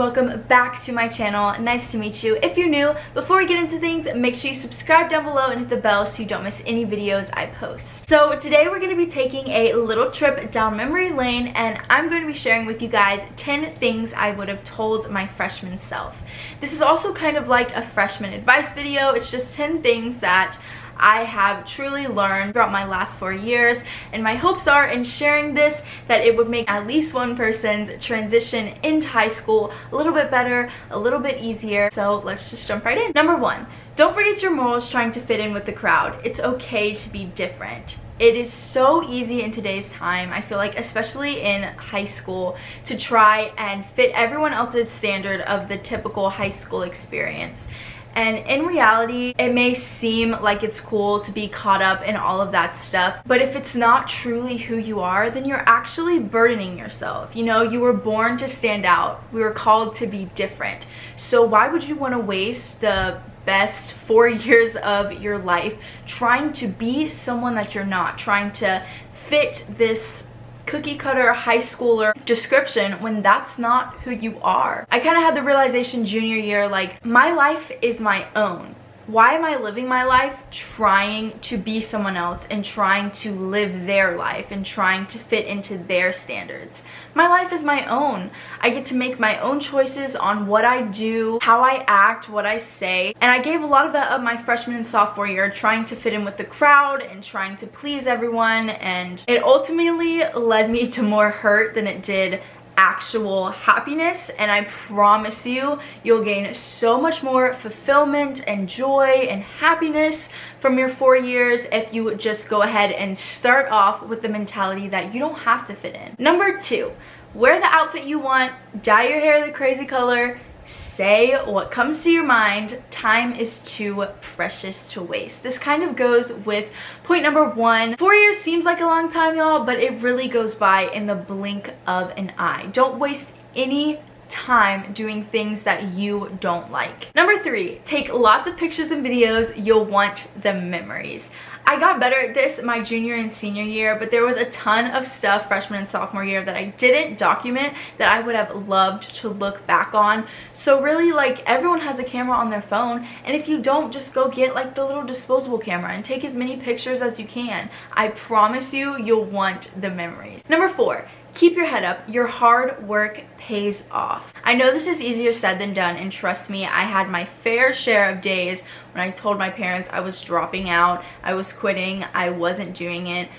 welcome back to my channel. Nice to meet you. If you're new, before we get into things, make sure you subscribe down below and hit the bell so you don't miss any videos I post. So today we're going to be taking a little trip down memory lane, and I'm going to be sharing with you guys 10 things I would have told my freshman self. This is also kind of like a freshman advice video. It's just 10 things that I have truly learned throughout my last 4 years, and my hopes are in sharing this that it would make at least one person's transition into high school a little bit better, a little bit easier. So let's just jump right in. Number 1, don't forget your morals trying to fit in with the crowd. It's okay to be different. It is so easy in today's time, I feel like, especially in high school, to try and fit everyone else's standard of the typical high school experience. And in reality, it may seem like it's cool to be caught up in all of that stuff, but if it's not truly who you are, then you're actually burdening yourself. You know, you were born to stand out. We were called to be different. So why would you want to waste the best 4 years of your life trying to be someone that you're not, trying to fit this cookie cutter high schooler description when that's not who you are? I kind of had the realization junior year, like, my life is my own. Why am I living my life trying to be someone else and trying to live their life and trying to fit into their standards? My life is my own. I get to make my own choices on what I do, how I act, what I say. And I gave a lot of that up my freshman and sophomore year, trying to fit in with the crowd and trying to please everyone. And it ultimately led me to more hurt than it did actual happiness, and I promise you, you'll gain so much more fulfillment and joy and happiness from your 4 years if you just go ahead and start off with the mentality that you don't have to fit in. Number 2, wear the outfit you want, dye your hair the crazy color, say what comes to your mind. Time is too precious to waste. This kind of goes with point number 1. 4 years seems like a long time, y'all, but it really goes by in the blink of an eye. Don't waste any time doing things that you don't like. Number 3, take lots of pictures and videos. You'll want the memories. I got better at this my junior and senior year, but there was a ton of stuff freshman and sophomore year that I didn't document that I would have loved to look back on. So really, like, everyone has a camera on their phone, and if you don't, just go get like the little disposable camera and take as many pictures as you can. I promise you, you'll want the memories. Number 4, keep your head up. Your hard work pays off. I know this is easier said than done, and trust me, I had my fair share of days when I told my parents I was dropping out, I was quitting, I wasn't doing it.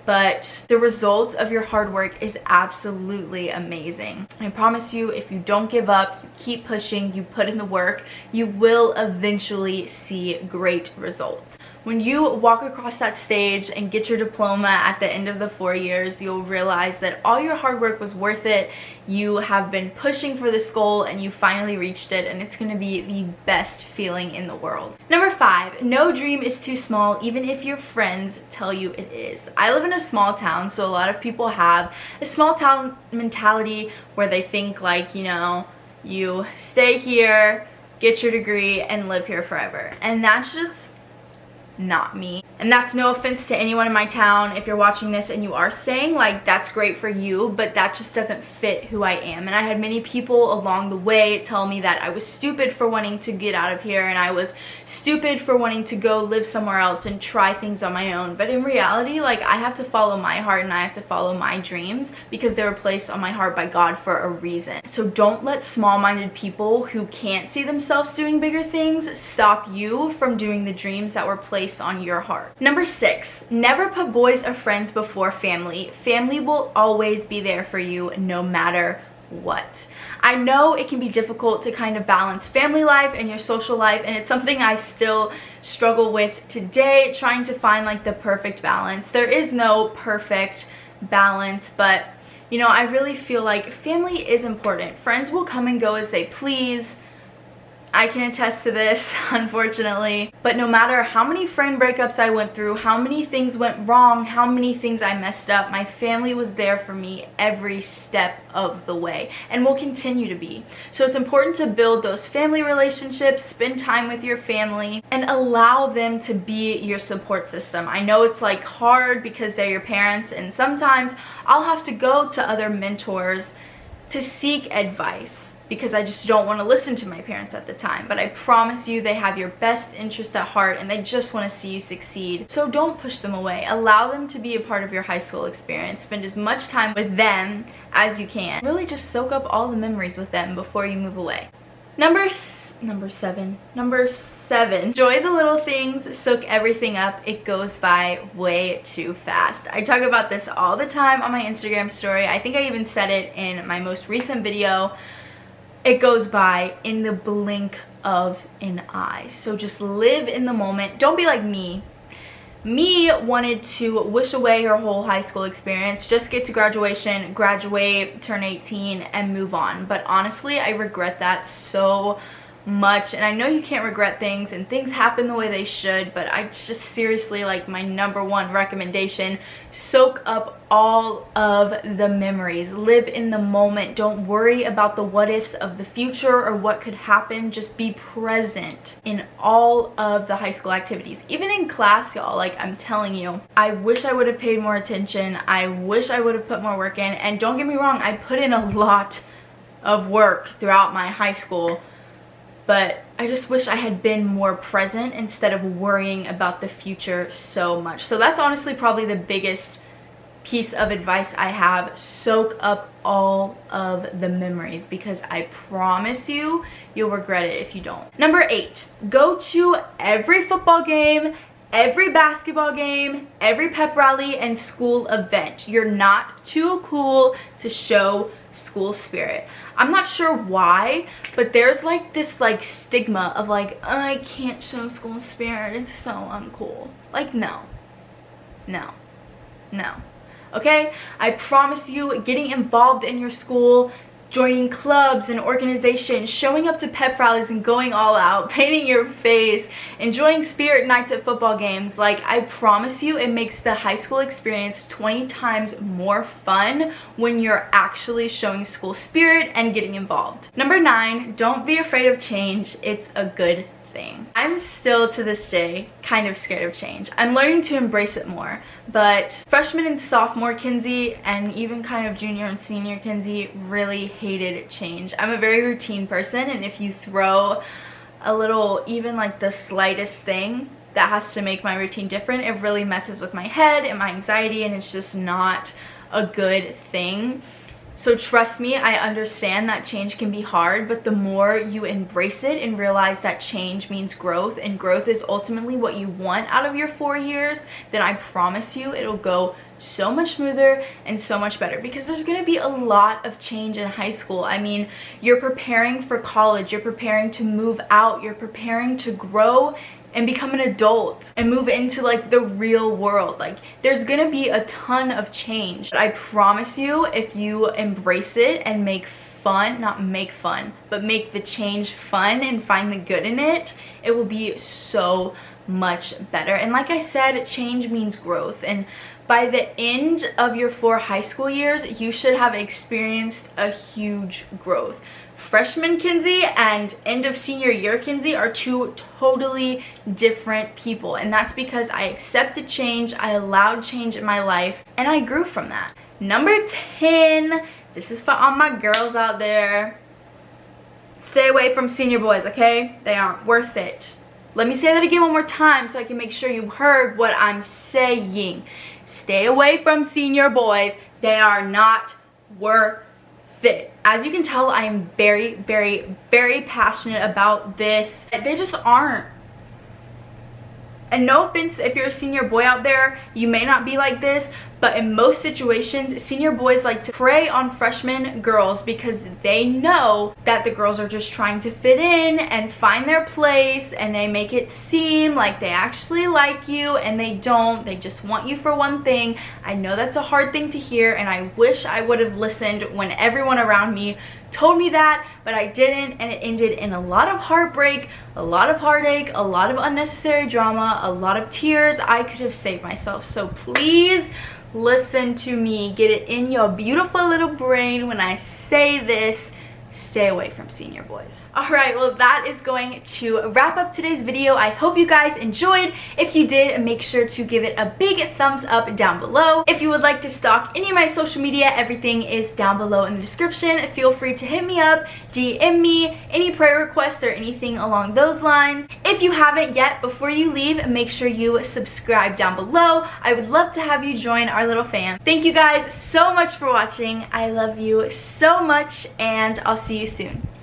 But the results of your hard work is absolutely amazing. I promise you, if you don't give up, you keep pushing, you put in the work, you will eventually see great results. When you walk across that stage and get your diploma at the end of the 4 years, you'll realize that all your hard work was worth it. You have been pushing for this goal and you finally reached it, and it's going to be the best feeling in the world. Number 5, no dream is too small, even if your friends tell you it is. I live in a small town, so a lot of people have a small town mentality where they think, like, you know, you stay here, get your degree, and live here forever. And that's just not me. And that's no offense to anyone in my town. If you're watching this and you are staying, like, that's great for you, but that just doesn't fit who I am. And I had many people along the way tell me that I was stupid for wanting to get out of here, and I was stupid for wanting to go live somewhere else and try things on my own. But in reality, like, I have to follow my heart and I have to follow my dreams because they were placed on my heart by God for a reason. So don't let small-minded people who can't see themselves doing bigger things stop you from doing the dreams that were placed on your heart. Number 6, never put boys or friends before family. Family will always be there for you no matter what. I know it can be difficult to kind of balance family life and your social life, and it's something I still struggle with today, trying to find like the perfect balance. There is no perfect balance, but you know, I really feel like family is important. Friends will come and go as they please. I can attest to this, unfortunately. But no matter how many friend breakups I went through, how many things went wrong, how many things I messed up, my family was there for me every step of the way and will continue to be. So it's important to build those family relationships, spend time with your family, and allow them to be your support system. I know it's like hard because they're your parents, and sometimes I'll have to go to other mentors to seek advice. because I just don't want to listen to my parents at the time. But I promise you they have your best interest at heart and they just want to see you succeed. So don't push them away. Allow them to be a part of your high school experience. Spend as much time with them as you can. Really just soak up all the memories with them before you move away. Number seven. Enjoy the little things, soak everything up. It goes by way too fast. I talk about this all the time on my Instagram story. I think I even said it in my most recent video. It goes by in the blink of an eye. So just live in the moment. Don't be like me. Me wanted to wish away her whole high school experience, just get to graduation, graduate, turn 18, and move on. But honestly, I regret that so much. And I know you can't regret things, and things happen the way they should, but I just seriously, like, my #1 recommendation, soak up all of the memories. Live in the moment. Don't worry about the what ifs of the future or what could happen. Just be present in all of the high school activities. Even in class, y'all, like, I'm telling you, I wish I would have paid more attention. I wish I would have put more work in. And don't get me wrong, I put in a lot of work throughout my high school, but I just wish I had been more present instead of worrying about the future so much. So that's honestly probably the biggest piece of advice I have. Soak up all of the memories, because I promise you, you'll regret it if you don't. Number 8, go to every football game, every basketball game, every pep rally, and school event. You're not too cool to show school spirit. I'm not sure why, but there's like this like stigma of like, I can't show school spirit, it's so uncool. Like, no. Okay? I promise you, getting involved in your school, joining clubs and organizations, showing up to pep rallies and going all out, painting your face, enjoying spirit nights at football games, like, I promise you it makes the high school experience 20 times more fun when you're actually showing school spirit and getting involved. Number 9, don't be afraid of change. It's a good thing. I'm still to this day kind of scared of change. I'm learning to embrace it more, but freshman and sophomore Kenzie, and even kind of junior and senior Kenzie, really hated change. I'm a very routine person, and if you throw a little, even like the slightest thing that has to make my routine different, it really messes with my head and my anxiety, and it's just not a good thing. So trust me, I understand that change can be hard, but the more you embrace it and realize that change means growth, and growth is ultimately what you want out of your 4 years, then I promise you it'll go so much smoother and so much better, because there's going to be a lot of change in high school. I mean, you're preparing for college, you're preparing to move out, you're preparing to grow and become an adult and move into like the real world. Like, there's gonna be a ton of change. But I promise you, if you embrace it and make fun, not make fun, but make the change fun and find the good in it, it will be so much better. And like I said, change means growth. And by the end of your 4 high school years, you should have experienced a huge growth. Freshman Kenzie and end of senior year Kenzie are 2 totally different people, and that's because I accepted change, I allowed change in my life, and I grew from that. Number 10, this is for all my girls out there. Stay away from senior boys, okay? They aren't worth it. Let me say that again one more time so I can make sure you heard what I'm saying. Stay away from senior boys. They are not worth it. As you can tell, I am very, very, very passionate about this. They just aren't. And no offense if you're a senior boy out there, you may not be like this, but in most situations, senior boys like to prey on freshman girls because they know that the girls are just trying to fit in and find their place, and they make it seem like they actually like you, and they don't. They just want you for one thing. I know that's a hard thing to hear, and I wish I would have listened when everyone around me told me that, but I didn't, and it ended in a lot of heartbreak, a lot of heartache, a lot of unnecessary drama, a lot of tears. I could have saved myself. So please listen to me. Get it in your beautiful little brain when I say this. stay away from senior boys. Alright, well that is going to wrap up today's video. I hope you guys enjoyed. If you did, make sure to give it a big thumbs up down below. If you would like to stalk any of my social media, everything is down below in the description. Feel free to hit me up, DM me, any prayer requests or anything along those lines. If you haven't yet, before you leave, make sure you subscribe down below. I would love to have you join our little fam. Thank you guys so much for watching. I love you so much, and I'll see you soon.